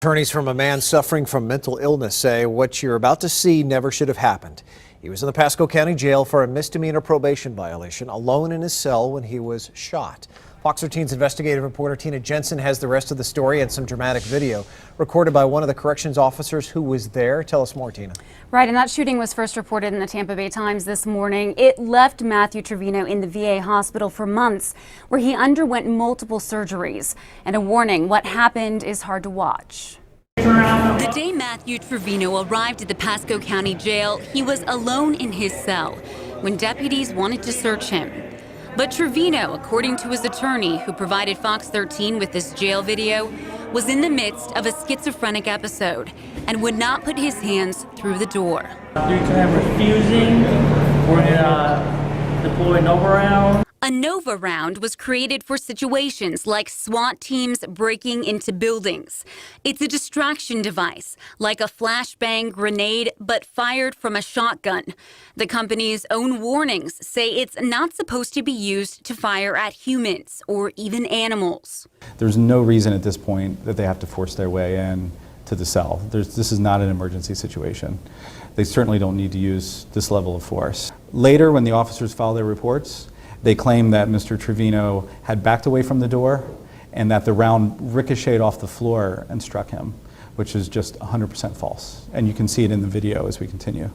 Attorneys from a man suffering from mental illness say what you're about to see never should have happened. He was in the Pasco County jail for a misdemeanor probation violation, alone in his cell when he was shot. Fox 13's investigative reporter Tina Jensen has the rest of the story and some dramatic video recorded by one of the corrections officers who was there. Tell us more, Tina. Right, and that shooting was first reported in the Tampa Bay Times this morning. It left Matthew Trevino in the VA hospital for months, where he underwent multiple surgeries. And a warning, what happened is hard to watch. The day Matthew Trevino arrived at the Pasco County jail, he was alone in his cell when deputies wanted to search him. But Trevino, according to his attorney, who provided Fox 13 with this jail video, was in the midst of a schizophrenic episode and would not put his hands through the door. Due to him refusing, we're gonna deploy a Nova round. A Nova round was created for situations like SWAT teams breaking into buildings. It's a distraction device, like a flashbang grenade, but fired from a shotgun. The company's own warnings say it's not supposed to be used to fire at humans or even animals. There's no reason at this point that they have to force their way in to the cell. This is not an emergency situation. They certainly don't need to use this level of force. Later, when the officers file their reports, they claim that Mr. Trevino had backed away from the door and that the round ricocheted off the floor and struck him, which is just 100% false. And you can see it in the video as we continue.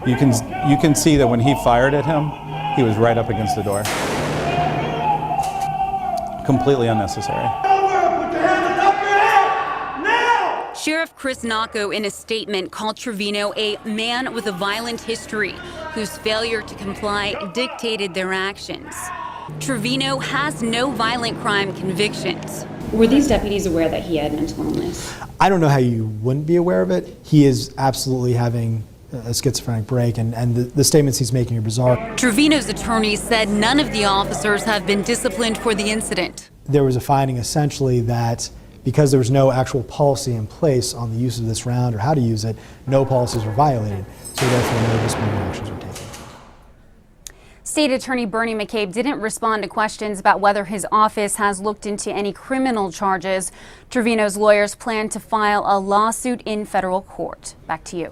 You can see that when he fired at him, he was right up against the door. Completely unnecessary. Sheriff Chris Nacco, in a statement, called Trevino a man with a violent history whose failure to comply dictated their actions. Trevino has no violent crime convictions. Were these deputies aware that he had mental illness? I don't know how you wouldn't be aware of it. He is absolutely having a schizophrenic break, and the statements he's making are bizarre. Trevino's attorney said none of the officers have been disciplined for the incident. There was a finding essentially that because there was no actual policy in place on the use of this round or how to use it, no policies were violated, so therefore no disciplinary actions were taken. State Attorney Bernie McCabe didn't respond to questions about whether his office has looked into any criminal charges. Trevino's lawyers plan to file a lawsuit in federal court. Back to you.